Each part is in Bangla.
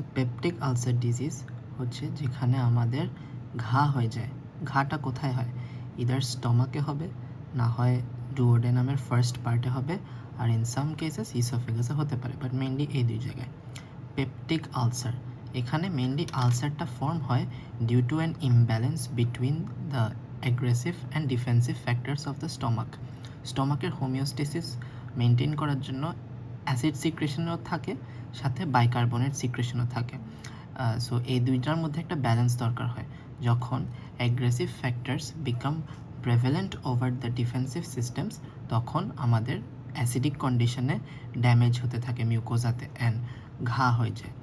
সো পেপটিক আলসার ডিজিজ হচ্ছে যেখানে আমাদের ঘা হয়ে যায়। ঘাটা কোথায় হয়? ইদার স্টমাকে হবে, না হয় ডুওডেনামের ফার্স্ট পার্টে হবে, আর ইন সাম কেসেস ইসোফেগাসে হতে পারে, বাট মেইনলি এই দুই জায়গায়। পেপটিক আলসার, এখানে মেইনলি আলসারটা ফর্ম হয় due to an imbalance between the aggressive and defensive factors of the stomach. স্টমাকের হোমিওস্টেসিস মেনটেন করার জন্য অ্যাসিড সিক্রেশনও থাকে, সাথে বাইকার্বনেট সিক্রেশনও থাকে। সো এই দুইটার মধ্যে একটা ব্যালেন্স দরকার হয়। যখন aggressive factors become prevalent over the defensive systems, তখন আমাদের অ্যাসিডিক কন্ডিশনে ড্যামেজ হতে থাকে মিউকোজাতে অ্যান্ড ঘা হয়ে যায়।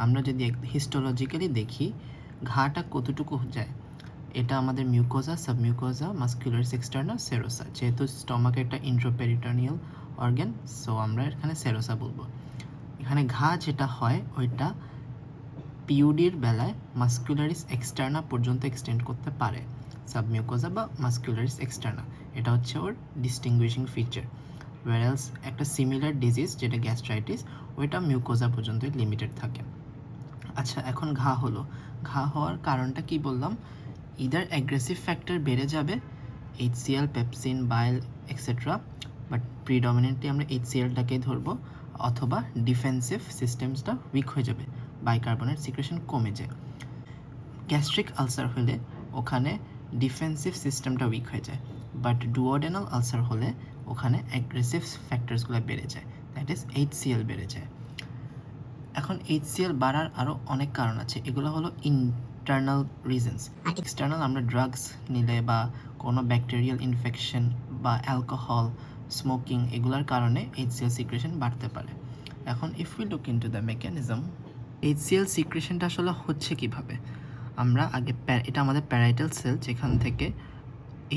আমরা যদি হিস্টোলজিক্যালি দেখি ঘাটা কতটুকু যায়, এটা আমাদের মিউকোজা, সাবমিউকোজা, মাস্কুলারিস এক্সটার্না, সেরোসা। যেহেতু স্টমাকে একটা ইন্ট্রোপেরিটোনিয়াল অর্গান, সো আমরা এখানে সেরোসা বলবো। এখানে ঘা যেটা হয় ওইটা পিউডির বেলায় মাস্কুলারিস এক্সটার্না পর্যন্ত এক্সটেন্ড করতে পারে, সাবমিউকোজা বা মাস্কুলারিস এক্সটার্না। এটা হচ্ছে ওর ডিস্টিংগুইশিং ফিচার। ওয়ারেলস একটা সিমিলার ডিজিজ যেটা গ্যাস্ট্রাইটিস, ওইটা মিউকোজা পর্যন্তই লিমিটেড থাকে। আচ্ছা, এখন ঘা হলো, ঘা হওয়ার কারণটা কি বললাম? ইদার অ্যাগ্রেসিভ ফ্যাক্টর বেড়ে যাবে, HCl, pepsin, bile etcetera, but predominantly আমরা HClটাকেই ধরবো, অথবা ডিফেন্সিভ সিস্টেমসটা উইক হয়ে যাবে, বাইকার্বনেট সিক্রেশন কমে যায়। গ্যাস্ট্রিক আলসার হলে ওখানে ডিফেন্সিভ সিস্টেমটা উইক হয়ে যায়, বাট ডুওডেনাল আলসার হলে ওখানে অ্যাগ্রেসিভ ফ্যাক্টরসগুলো বেড়ে যায়, দ্যাট ইজ HCl বেড়ে যায়। এখন HCl বাড়ার আরও অনেক কারণ আছে, এগুলো হলো ইন্টারনাল রিজনস। এক্সটার্নাল আমরা ড্রাগস নিলে বা কোনো ব্যাকটেরিয়াল ইনফেকশন বা অ্যালকোহল, স্মোকিং, এগুলোর কারণে HCl সিক্রেশন বাড়তে পারে। এখন if we look into the mechanism, HCl সিক্রেশনটা আসলে হচ্ছে কিভাবে? আমরা আগে এটা আমাদের প্যারাইটাল সেল, যেখান থেকে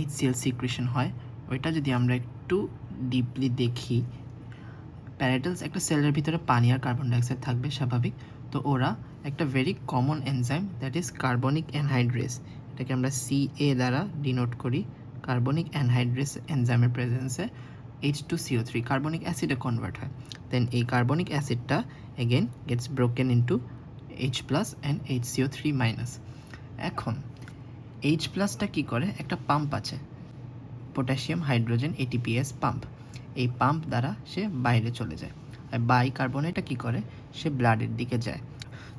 HCl সিক্রেশন হয়, ওইটা যদি আমরা একটু ডিপলি দেখি, প্যারাইটালস একটা সেলের ভিতরে পানি আর কার্বন ডাইঅক্সাইড থাকবে স্বাভাবিক। তো ওরা একটা very common enzyme, that is carbonic anhydrase, এটাকে আমরা CA দ্বারা ডিনোট করি। কার্বনিক অ্যানহাইড্রেস এনজাইমের প্রেজেন্সে H2CO3 কার্বনিক অ্যাসিডে কনভার্ট হয়। দেন এই কার্বনিক অ্যাসিডটা again gets broken into H+ and HCO3-। এখন H+টা কী করে? একটা পাম্প আছে, পটাশিয়াম হাইড্রোজেন ATPase পাম্প। এই পাম্প দ্বারা সে বাইরে চলে যায়। আর বাইকার্বনেটটা কী করে? সে ব্লাডের দিকে যায়,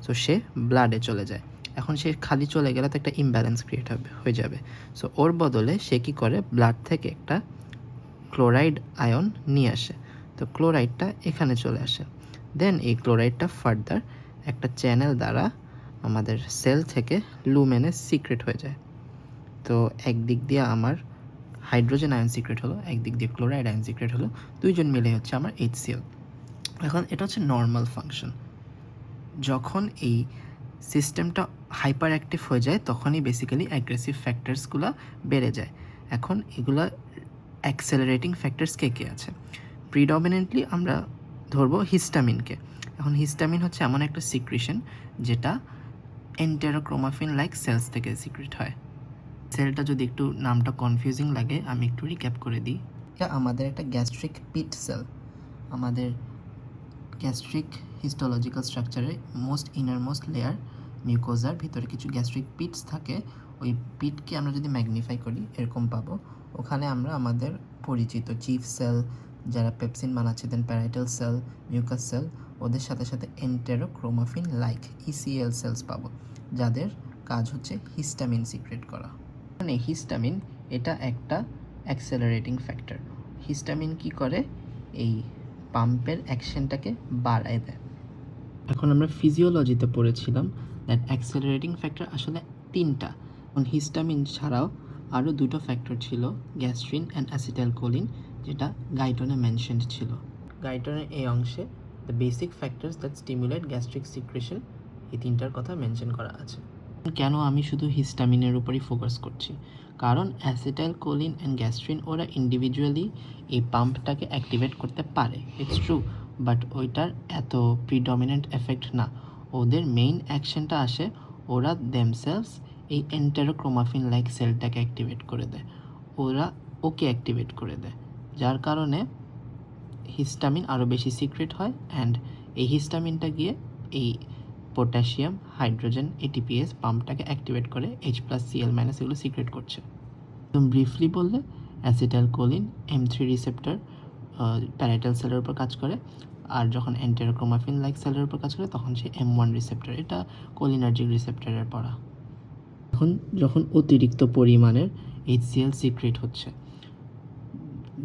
সো সে ব্লাডে চলে যায়। এখন সে খালি চলে গেলে তো একটা ইমব্যালেন্স ক্রিয়েট হয়ে যাবে। সো ওর বদলে সে কী করে? ব্লাড থেকে একটা ক্লোরাইড আয়ন নিয়ে আসে, তো ক্লোরাইডটা এখানে চলে আসে। দেন এই ক্লোরাইডটা ফার্দার একটা চ্যানেল দ্বারা আমাদের সেল থেকে লুমেনে সিক্রেট হয়ে যায়। তো একদিক দিয়ে আমার হাইড্রোজেন আয়ন সিক্রেট হলো, একদিক দিয়ে ক্লোরাইড আয়ন সিক্রেট হলো, দুইজন মিলে হচ্ছে আমার HCl। এখন এটা হচ্ছে নর্মাল ফাংশন। যখন এই সিস্টেমটা হাইপার অ্যাক্টিভ হয়ে যায়, তখনই বেসিক্যালি অ্যাগ্রেসিভ ফ্যাক্টরসগুলো বেড়ে যায়। এখন এগুলা অ্যাক্সেলারেটিং ফ্যাক্টরস কে কে আছে? প্রিডমিনেন্টলি আমরা ধরবো হিস্টামিনকে। এখন হিস্টামিন হচ্ছে এমন একটা সিক্রেশন যেটা এন্টেরোক্রোমাফিন লাইক সেলস থেকে সিক্রেট হয়। সেলটা যদি একটু নামটা কনফিউজিং লাগে, আমি একটু রিক্যাপ করে দিই। এটা আমাদের একটা গ্যাস্ট্রিক পিট সেল। আমাদের গ্যাস্ট্রিক হিস্টোলজিক্যাল স্ট্রাকচারে ইনারমোস্ট লেয়ার মিউকোজার ভিতরে কিছু গ্যাস্ট্রিক পিটস থাকে। ওই পিটকে আমরা যদি ম্যাগনিফাই করি এরকম পাবো। ওখানে আমরা আমাদের পরিচিত চিফ সেল, যারা পেপসিন বানাচ্ছে, দেন প্যারাইটাল সেল, মিউকাস সেল, ওদের সাথে সাথে এন্টেরোক্রোমাফিন লাইক ECL সেলস পাবো, যাদের কাজ হচ্ছে হিস্টামিন সিক্রেট করা। মানে হিস্টামিন এটা একটা অ্যাক্সেলারেটিং ফ্যাক্টর। হিস্টামিন কি করে? এই পাম্পের অ্যাকশনটাকে বাড়ায় দেয়। এখন আমরা ফিজিওলজিতে পড়েছিলাম দ্যাট অ্যাক্সেলারেটিং ফ্যাক্টর আসলে 3টা। হিস্টামিন ছাড়াও আরও 2টো ফ্যাক্টর ছিল, গ্যাস্ট্রিন অ্যান্ড অ্যাসিটাইলকোলিন, যেটা গাইটনে মেনশনড ছিল। গাইটনের এই অংশে the basic factors that stimulate gastric secretion, এই 3টার কথা মেনশন করা আছে। কেন আমি শুধু হিস্টামিনের উপরই ফোকাস করছি? কারণ অ্যাসিটাইলকোলিন অ্যান্ড গ্যাস্ট্রিন ওরা ইন্ডিভিজুয়ালি এই পাম্পটাকে অ্যাক্টিভেট করতে পারে, ইটস ট্রু, বাট ওইটার এত প্রিডমিনেন্ট এফেক্ট না। ওদের মেইন অ্যাকশনটা আসে ওরা দেমসেলস এই এন্টেরোক্রোমাফিন লাইক সেলটাকে অ্যাক্টিভেট করে দেয়, ওরা ওকে অ্যাক্টিভেট করে দেয়, যার কারণে হিস্টামিন আরও বেশি সিক্রেট হয়। অ্যান্ড এই হিস্টামিনটা গিয়ে এই পটাশিয়াম, হাইড্রোজেন, ATPase পাম্পটাকে অ্যাক্টিভেট করে H+Cl- এগুলো সিক্রেট করছে। একদম ব্রিফলি বললে অ্যাসিটাইলকোলিন M3 রিসেপ্টর প্যারাইটাল সেলের উপর কাজ করে, আর যখন এন্টেরোক্রোমাফিন লাইক সেলের উপর কাজ করে তখন সে M1 রিসেপ্টর, এটা কোলিনার্জিক রিসেপ্টরের পড়া। এখন যখন অতিরিক্ত পরিমাণের HCl সিক্রেট হচ্ছে,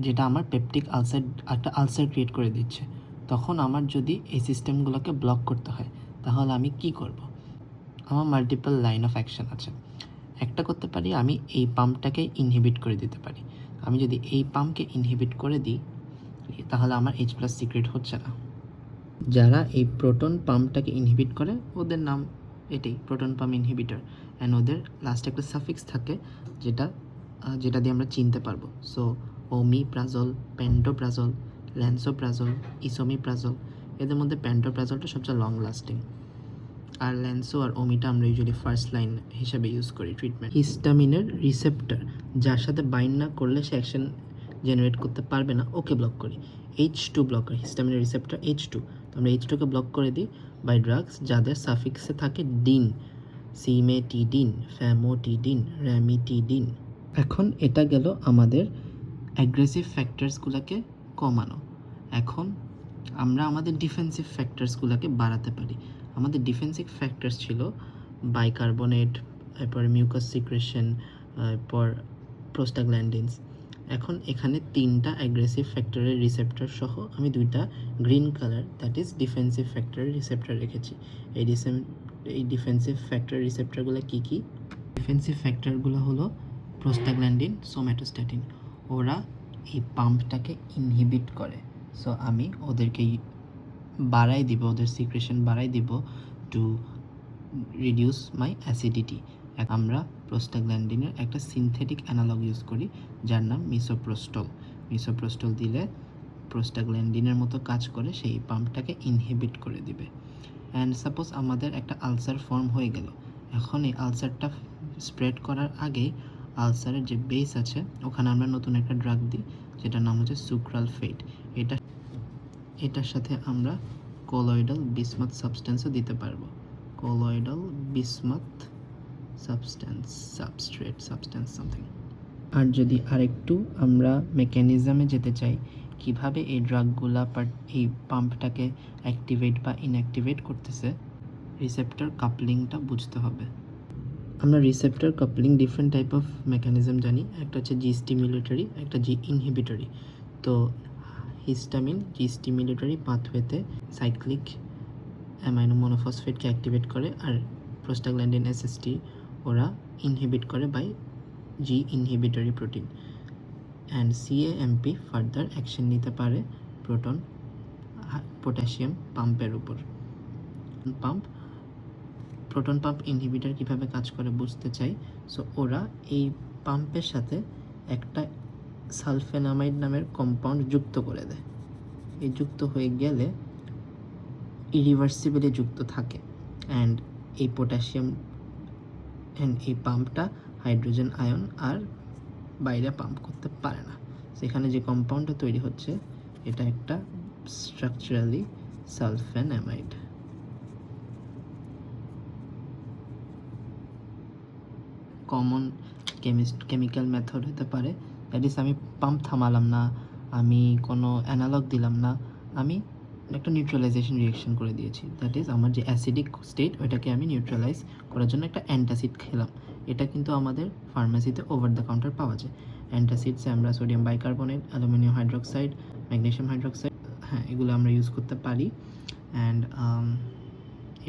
যেটা আমার পেপটিক আলসার, একটা আলসার ক্রিয়েট করে দিচ্ছে, তখন আমার যদি এই সিস্টেমগুলোকে ব্লক করতে হয় তাহলে আমি কি করব? আমার মাল্টিপল লাইন অফ অ্যাকশন আছে। একটা করতে পারি, আমি এই পাম্পটাকে ইনহিবিট করে দিতে পারি। আমি যদি এই পাম্পকে ইনহিবিট করে দিই তাহলে আমার H+ সিক্রেট হচ্ছে না। যারা এই প্রোটন পাম্পটাকে ইনহিবিট করে ওদের নাম এটাই, প্রোটন পাম্প ইনহিবিটর, অ্যান্ড ওদের লাস্টে একটা সাফিক্স থাকে যেটা দিয়ে আমরা চিনতে পারবো। So omeprazole, pantoprazole, lansoprazole, esomeprazole, এদের মধ্যে পেন্টোপ্রাজলটা সবচেয়ে লং লাস্টিং, আর ল্যান্সো আর ওমিটা আমরা ইউজুয়ালি ফার্স্ট লাইন হিসেবে ইউজ করি ট্রিটমেন্ট। হিস্টামিনের রিসেপ্টর যার সাথে বাইন্ড না করলে সে অ্যাকশন জেনারেট করতে পারবে না, ওকে ব্লক করি। H2 ব্লকার, হিস্টামিনের রিসেপ্টর H2, তো আমরা H2কে ব্লক করে দিই বাই ড্রাগস যাদের সাফিক্সে থাকে ডিন, সিমেটিডিন, ফ্যামোটিডিন, র্যামিটিডিন। এখন এটা গেল আমাদের অ্যাগ্রেসিভ ফ্যাক্টরসগুলোকে কমানো। এখন আমরা আমাদের ডিফেন্সিভ ফ্যাক্টরসগুলোকে বাড়াতে পারি। আমাদের ডিফেন্সিভ ফ্যাক্টরস ছিল বাইকার্বনেট, এরপর মিউকাস সিক্রেশন, এরপর প্রোস্টাগ্ল্যান্ডিনস। এখন এখানে 3টা অ্যাগ্রেসিভ ফ্যাক্টরের রিসেপ্টর সহ আমি 2টা green colour, that is defensive ফ্যাক্টরের রিসেপ্টর রেখেছি। এই ডিফেন্সিভ ফ্যাক্টর রিসেপ্টরগুলো কী কী? ডিফেন্সিভ ফ্যাক্টরগুলো হলো প্রোস্টাগ্ল্যান্ডিন, সোম্যাটোস্ট্যাটিন। ওরা এই পাম্পটাকে ইনহিবিট করে, সো আমি ওদেরকে বাড়াই দিব, ওদের সিক্রেশন বাড়াই দিব টু রিডিউস মাই অ্যাসিডিটি। আমরা প্রোস্টাগ্ল্যান্ডিনের একটা সিনথেটিক অ্যানালগ ইউজ করি যার নাম মিসোপ্রোস্টল। মিসোপ্রোস্টল দিলে প্রোস্টাগ্ল্যান্ডিনের মতো কাজ করে, সেই পাম্পটাকে ইনহিবিট করে দিবে। অ্যান্ড সাপোজ আমাদের একটা আলসার ফর্ম হয়ে গেল, এখন এই আলসারটা স্প্রেড করার আগেই আলসারের যে বেস আছে ওখানে আমরা নতুন একটা ড্রাগ দিই যেটার নাম হচ্ছে সুক্রালফেট। এটার সাথে আমরা কলোয়েডাল বিসমথ সাবস্টেন্সও দিতে পারবো। Colloidal bismuth substance something. আর যদি আরেকটু আমরা মেকানিজমে যেতে চাই, কিভাবে এই ড্রাগগুলা এই পাম্পটাকে অ্যাক্টিভেট বা ইনঅ্যাক্টিভেট করতেছে, রিসেপ্টর কাপলিংটা বুঝতে হবে। আমরা receptor coupling different type of mechanism জানি, একটা হচ্ছে জি স্টিমুলেটরি, একটা জি ইনহিবিটরি। তো হিস্টামিন জি স্টিমুলেটরি পাথওয়েতে সাইক্লিক অ্যামাইনো মনোফসফেটকে অ্যাক্টিভেট করে, আর প্রোস্টাগ্ল্যান্ডিন SST ওরা ইনহিবিট করে by G inhibitory protein. And CAMP further action নিতে পারে পটাশিয়াম পাম্পের উপর। প্রোটন পাম্প ইনহিবিটর কীভাবে কাজ করে বুঝতে চাই। সো ওরা এই পাম্পের সাথে একটা সালফেনামাইড নামের কম্পাউন্ড যুক্ত করে দেয়। এই যুক্ত হয়ে গেলে ইরিভার্সিবলি যুক্ত থাকে, অ্যান্ড এই পটাশিয়াম অ্যান্ড এই পাম্পটা হাইড্রোজেন আয়ন আর বাইরে পাম্প করতে পারে না। সেখানে যে কম্পাউন্ডটা তৈরি হচ্ছে এটা একটা স্ট্রাকচারালি সালফেনামাইড। কমন কেমিক্যাল মেথড হতে পারে, দ্যাট ইজ আমি পাম্প থামালাম না, আমি কোনো অ্যানালগ দিলাম না, আমি একটা নিউট্রালাইজেশন রিঅ্যাকশন করে দিয়েছি। দ্যাট ইজ আমার যে অ্যাসিডিক স্টেট ওইটাকে আমি নিউট্রালাইজ করার জন্য একটা অ্যান্টাসিড খেলাম। এটা কিন্তু আমাদের ফার্মেসিতে ওভার দ্য কাউন্টার পাওয়া যায়। অ্যান্টাসিডসে আমরা sodium bicarbonate, aluminium hydroxide, magnesium hydroxide, হ্যাঁ এগুলো আমরা ইউজ করতে পারি। অ্যান্ড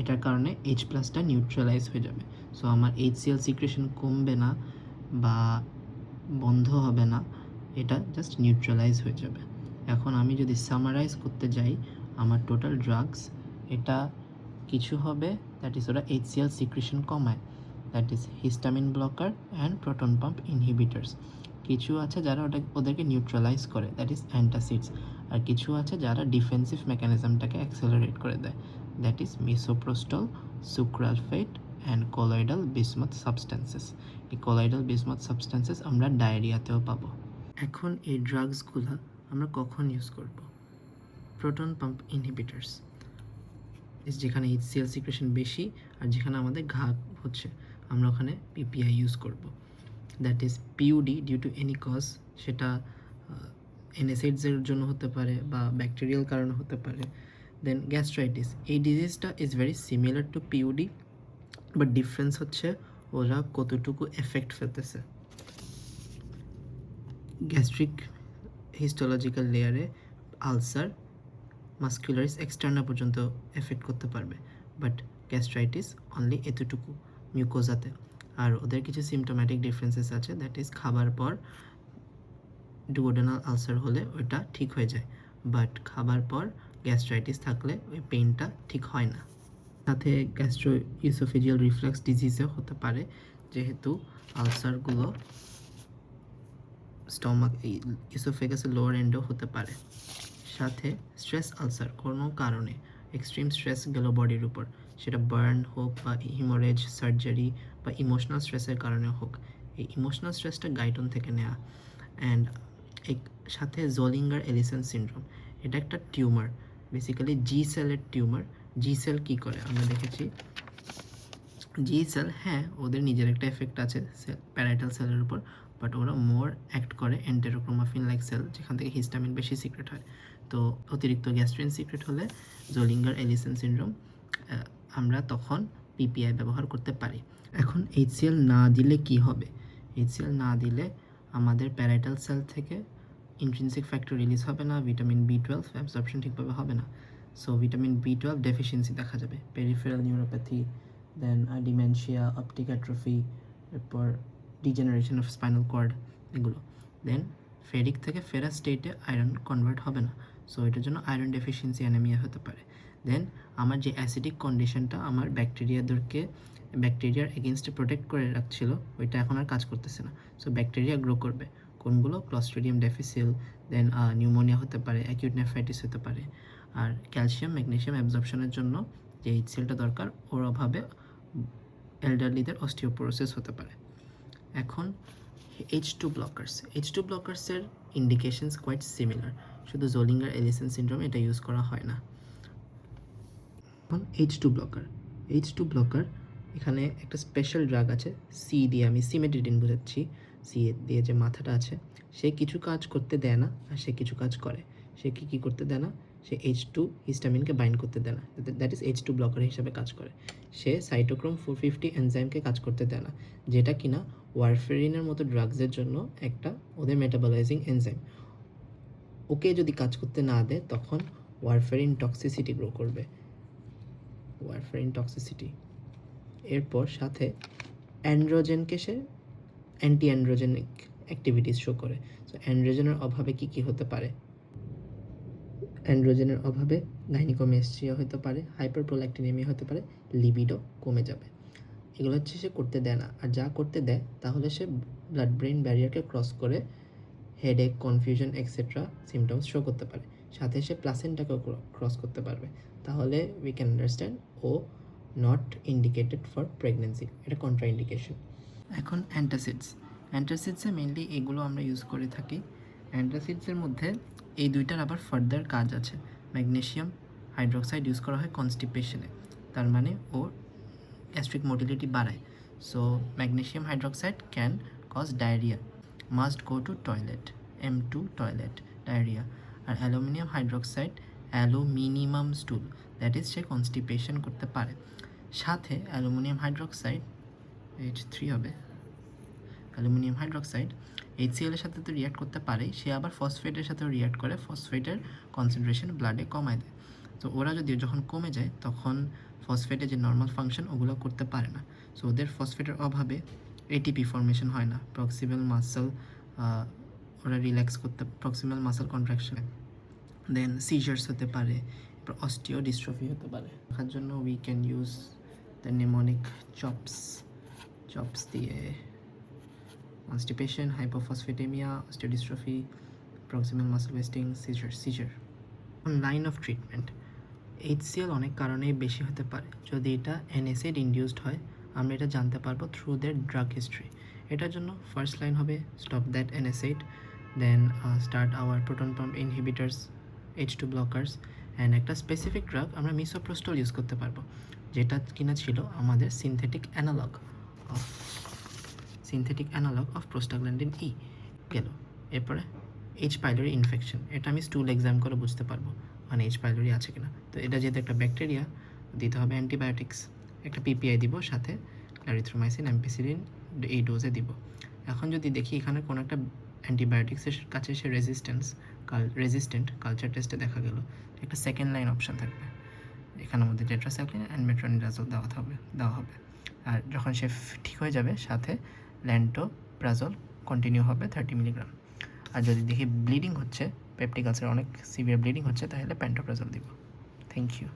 এটার কারণে H+টা নিউট্রালাইজ হয়ে যাবে। সো আমার HCl সিক্রেশন কমবে না বা বন্ধ হবে না, এটা জাস্ট নিউট্রালাইজ হয়ে যাবে। এখন আমি যদি সামারাইজ করতে যাই আমার টোটাল ড্রাগস, এটা কিছু হবে দ্যাট ইজ ওরা HCl সিক্রেশন কমায়, that is histamine blocker and proton pump inhibitors. কিছু আছে যারা ওদেরকে নিউট্রালাইজ করে, দ্যাট ইজ অ্যান্টাসিডস। আর কিছু আছে যারা ডিফেন্সিভ মেকানিজমটাকে অ্যাক্সেলারেট করে দেয়, that is misoprostol, sucralfate and colloidal bismuth substances. এই কলোয়েডাল বিসমথ সাবস্টেন্সেস আমরা ডায়রিয়াতেও পাবো। এখন এই ড্রাগসগুলো আমরা কখন ইউজ করব? প্রোটন পাম্প ইনহিবিটার্স, যেখানে HCl সিক্রেশন বেশি আর যেখানে আমাদের ঘা হচ্ছে আমরা ওখানে PPI ইউজ করব। That is PUD due to any cause, সেটা NSAIDসের জন্য হতে পারে বা ব্যাকটেরিয়াল কারণে হতে পারে। দেন গ্যাস্ট্রাইটিস, এই ডিজিজটা is very similar to PUD, but difference হচ্ছে ওরা কতটুকু এফেক্ট ফেলতেছে। গ্যাস্ট্রিক হিস্টোলজিক্যাল লেয়ারে আলসার মাস্কুলারিস এক্সটার্না পর্যন্ত এফেক্ট করতে পারবে, বাট গ্যাস্ট্রাইটিস অনলি এতটুকু মিউকোজাতে। আর ওদের কিছু সিমটোম্যাটিক ডিফারেন্সেস আছে, দ্যাট ইজ খাবার পর ডুওডেনাল আলসার হলে ওইটা ঠিক হয়ে যায়, বাট খাবার পর গ্যাস্ট্রাইটিস থাকলে ওই পেইনটা ঠিক হয় না। সাথে গ্যাস্ট্রো ইসোফেজিয়াল রিফ্লাক্স ডিজিজও হতে পারে, যেহেতু আলসারগুলো স্টমাক ইসোফেগাসের লোয়ার এন্ডও হতে পারে। সাথে স্ট্রেস আলসার কোনো কারণে এক্সট্রিম স্ট্রেস গেল বডির উপর, সেটা বার্ন হোক বা হিমোরেজ, সার্জারি বা ইমোশনাল স্ট্রেসের কারণে হোক, এই ইমোশনাল স্ট্রেসটা গাইটন থেকে নেওয়া। অ্যান্ড সাথে জোলিঙ্গার এলিসন সিনড্রোম, এটা একটা টিউমার, বেসিক্যালি জি সেলের টিউমার। জি সেল কী করে আমরা দেখেছি, জি সেল হ্যাঁ ওদের নিজের একটা এফেক্ট আছে প্যারাইটাল সেলের উপর, বাট ওরা মোর অ্যাক্ট করে এন্টেরোক্রোমাফিন লাইক সেল, যেখান থেকে হিস্টামিন বেশি সিক্রেট হয়। তো অতিরিক্ত গ্যাস্ট্রিন সিক্রেট হলে জোলিঙ্গার এলিসন সিনড্রোম, আমরা তখন PPI ব্যবহার করতে পারি। এখন HCl না দিলে কি হবে? HCl না দিলে আমাদের প্যারাইটাল সেল থেকে ইন্ট্রিনসিক ফ্যাক্টর রিলিজ হবে না, ভিটামিন B12 অ্যাবসর্পশন ঠিকভাবে হবে না। সো ভিটামিন B12 ডেফিসিয়েন্সি দেখা যাবে, পেরিফেরাল নিউরোপ্যাথি, দেন ডিমেনশিয়া, অপটিক অ্যাট্রফি, এরপর ডিজেনারেশন অফ স্পাইনাল কর্ড, এগুলো। দেন ফেরিক থেকে ফেরাস স্টেটে আয়রন কনভার্ট হবে না, সো এটার জন্য আয়রন ডেফিসিয়েন্সি অ্যানিমিয়া হতে পারে। দেন আমার যে অ্যাসিডিক কন্ডিশনটা আমার ব্যাকটেরিয়ার এগেনস্টে প্রোটেক্ট করে রাখছিল, ওইটা এখন আর কাজ করতেছে না, সো ব্যাকটেরিয়া গ্রো করবে। কোনগুলো? ক্লস্ট্রিডিয়াম ডেফিসিল, দেন নিউমোনিয়া হতে পারে, অ্যাকিউট নেফ্রাইটিস হতে পারে। আর ক্যালসিয়াম ম্যাগনেসিয়াম অ্যাবজর্পশনের জন্য যে HClটা দরকার, ওর অভাবে এল্ডারলিদের অস্টিওপোরোসিস হতে পারে। এখন H2 ব্লকার্সের ইন্ডিকেশনস কোয়াইট সিমিলার, শুধু জোলিঙ্গার এলিসন সিনড্রোম এটা ইউজ করা হয় না। এখন H2 ব্লকার এখানে একটা স্পেশাল ড্রাগ আছে, সি দিয়ে, আমি সিমেট্রিডিন বোঝাচ্ছি, সি দিয়ে যে মাথাটা আছে, সে কিছু কাজ করতে দেয় না আর সে কিছু কাজ করে। সে কী করতে দেয় না? সে H2 হিস্টামিনকে বাইন্ড করতে দেয় না, দ্যাট ইজ H2 ব্লকার হিসাবে কাজ করে। সে সাইটোক্রোম 450 এনজাইমকে কাজ করতে দেয় না, যেটা কিনা ওয়ারফেরিনের মতো ড্রাগসের জন্য একটা ওদের মেটাবলাইজিং এনজাইম। ওকে যদি কাজ করতে না দেয় তখন ওয়ারফেরিন টক্সিসিটি গ্রো করবে, এরপর সাথে অ্যান্ড্রোজেনকে সে অ্যান্টি অ্যান্ড্রোজেনিক অ্যাক্টিভিটিস শো করে। সো অ্যান্ড্রোজেনের অভাবে কী হতে পারে? অ্যান্ড্রোজেনের অভাবে গাইনিকোমেস্ট্রিয়া হতে পারে, হাইপারপ্রোল্যাক্টিনেমিয়া হতে পারে, লিবিডো কমে যাবে। এগুলো হচ্ছে সে করতে দেয় না, আর যা করতে দেয় তাহলে সে ব্লাড ব্রেন ব্যারিয়ারকে ক্রস করে headache, confusion etcetera symptoms show করতে পারে। সাথে সে প্লাসেন্টাকেও ক্রস করতে পারবে। তাহলে উই ক্যান আন্ডারস্ট্যান্ড ও নট ইন্ডিকেটেড ফর প্রেগনেন্সি, এটা কন্ট্রাইন্ডিকেশন। এখন অ্যান্টাসিডসে মেনলি এগুলো আমরা ইউজ করে থাকি। অ্যান্টাসিডসের মধ্যে এই দুইটার আবার ফার্দার কাজ আছে। ম্যাগনেসিয়াম হাইড্রোক্সাইড ইউজ করা হয় কনস্টিপেশনে, তার মানে ও গ্যাস্ট্রিক মোটিলিটি বাড়ায়। So magnesium hydroxide can cause diarrhoea, must go to toilet, M2 toilet, diarrhoea. আর aluminium hydroxide aluminium stool, that is সে কনস্টিপেশন করতে পারে। সাথে অ্যালুমিনিয়াম হাইড্রোক্সাইড H3 হবে, অ্যালুমিনিয়াম হাইড্রোক্সাইড HCl এর সাথে তো রিয়াক্ট করতে পারে, সে আবার ফসফেটের সাথেও রিয়াক্ট করে, ফসফেটের কনসেন্ট্রেশন ব্লাডে কমায় দেয়। তো ওরা যদি যখন কমে যায় তখন ফসফেটের যে নর্মাল ফাংশন ওগুলো করতে পারে না। সো ওদের ফসফেটের অভাবে ATP ফর্মেশন হয় না, প্রক্সিমাল মাসল ওরা রিল্যাক্স করতে, প্রক্সিমাল মাসল কন্ট্রাকশনে, দেন সিজার্স হতে পারে, অস্টিও ডিস্ট্রফি হতে পারে। তার জন্য we can use the mnemonic chops দিয়ে constipation, hypophosphatemia, osteodystrophy, proximal muscle wasting, seizure. Line of treatment, HCl অনেক কারণেই বেশি হতে পারে। যদি এটা NSAID ইনডিউসড হয় আমরা এটা জানতে পারবো থ্রু দের ড্রাগ হিস্ট্রি। এটার জন্য ফার্স্ট লাইন হবে stop that NSAID, then start our proton pump inhibitors, H2 blockers, and একটা স্পেসিফিক ড্রাগ আমরা মিসোপ্রোস্টল ইউজ করতে পারবো, যেটা কিনা ছিল আমাদের synthetic analogue of prostaglandin E গেল। এরপরে এইচ পাইলোরি ইনফেকশন, এটা আমি স্টুল এক্সাম করে বুঝতে পারবো মানে এইচ পাইলোরি আছে কিনা। তো এটা যেহেতু একটা ব্যাকটেরিয়া, দিতে হবে অ্যান্টিবায়োটিক্স, একটা পিপিআই দিব, সাথে ক্লারিথ্রোমাইসিন অ্যাম্পিসিলিন এই ডোজে দিব। এখন যদি দেখি এখানে কোনো একটা অ্যান্টিবায়োটিক্সের কাছে সে রেজিস্ট্যান্ট কালচার টেস্টে দেখা গেল, একটা সেকেন্ড লাইন অপশান থাকবে, এখানের মধ্যে টেট্রাসাইক্লিন অ্যান্ড মেট্রোনিডাজোল দেওয়া হবে। আর যখন সে ঠিক হয়ে যাবে, সাথে ল্যান্টোপ্রাজল কন্টিনিউ হবে 30 মিলিগ্রাম। আর যদি দেখি ব্লিডিং হচ্ছে, পেপটিক আলসার অনেক সিভিয়ার ব্লিডিং হচ্ছে, তাহলে প্যান্টোপ্রাজল দিব। Thank you.